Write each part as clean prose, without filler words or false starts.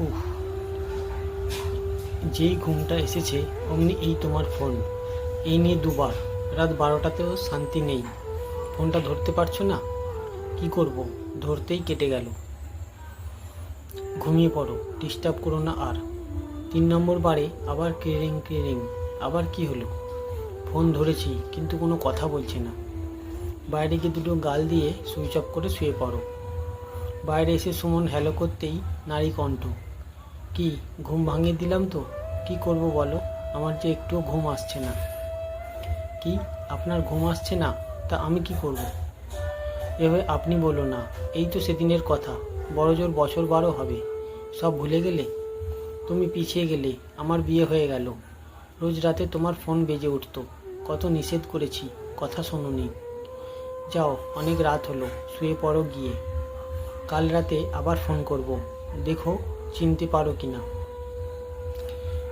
উফ, যেই ঘুমটা এসেছে অমনি এই তোমার ফোন। এই নিয়ে দুবার, রাত 12টাতেও শান্তি নেই। ফোনটা ধরতে পারছো না, কি করব? ধরতেই কেটে গেল। ঘুমিয়ে পড়ো, ডিস্টার্ব করো না আর। 3 নম্বর বারে আবার ক্রিরিং ক্রিরিং। আবার কি হলো? ফোন ধরেছি কিন্তু কোনো কথা বলছে না। বাইরে গিয়ে দুটো গাল দিয়ে সুইচ অফ করে শুয়ে পড়ো। বাইরে এসে সুমন হ্যালো করতেই নারী কণ্ঠ। কি, ঘুম ভাঙিয়ে দিলাম তো? কি করব বলো, আমার যে একটুও ঘুম আসছে না। কি, আপনার ঘুম আসছে না? তা আমি কি করব? এভাবে আপনি বলো না, এই তো সেদিনের কথা। বড় জোর বছর 12 হবে, সব ভুলে গেলে? তুমি পিছিয়ে গেলে, আমার বিয়ে হয়ে গেল। রোজ রাতে তোমার ফোন বেজে উঠতো, কত নিষেধ করেছি, কথা শোনোনি। যাও, অনেক রাত হলো, শুয়ে পড়ো গিয়ে। কাল রাতে আবার ফোন করব, দেখো চিনতে পারো কিনা।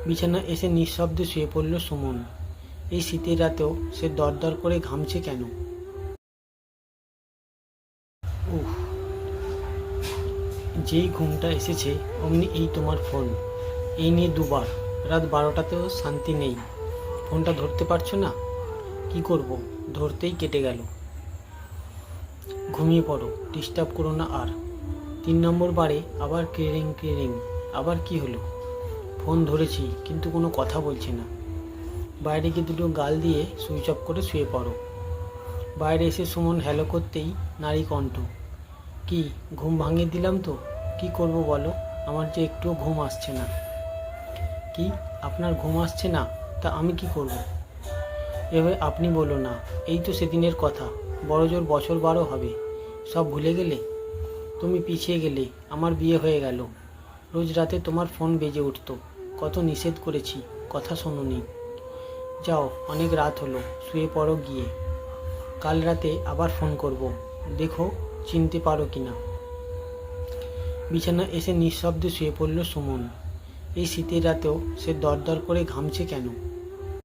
বিছানা এসে নিঃশব্দে শুয়ে পড়ল সুমন। এই শীতের রাতেও সে দরদর করে ঘামছে কেন? উফ, যেই ঘুমটা এসেছে অমনি এই তোমার ফোন। এই নিয়ে দুবার, রাত 12টাতেও শান্তি নেই। ফোনটা ধরতে পারছো না, কি করব? ধরতেই কেটে গেল। ঘুমিয়ে পড়ো, ডিস্টার্ব করো না আর। 3 নম্বর বারে আবার ক্রিরিং ক্রিরিং। আবার কি হলো? ফোন ধরেছি কিন্তু কোনো কথা বলছে না। বাইরে গিয়ে দুটো গাল দিয়ে সুইচ অফ করে শুয়ে পড়ো। বাইরে এসে সুমন হ্যালো করতেই নারী কণ্ঠ। কি, ঘুম ভাঙিয়ে দিলাম তো? কি করব বলো, আমার যে একটুও ঘুম আসছে না। কি, আপনার ঘুম আসছে না? তা আমি কি করব? এভাবে আপনি বলো না, এই তো সেদিনের কথা। বড় জোর বছর 12 হবে, সব ভুলে গেলে? তুমি পিছিয়ে গেলে, আমার বিয়ে হয়ে গেল। রোজ রাতে তোমার ফোন বেজে উঠতো, কত নিষেধ করেছি, কথা শোনোনি। যাও, অনেক রাত হলো, শুয়ে পড়ো গিয়ে। কাল রাতে আবার ফোন করব, দেখো চিনতে পারো কিনা। বিছানা এসে নিঃশব্দে শুয়ে পড়ল সুমন। এই শীতের রাতেও সে দরদর করে ঘামছে কেন?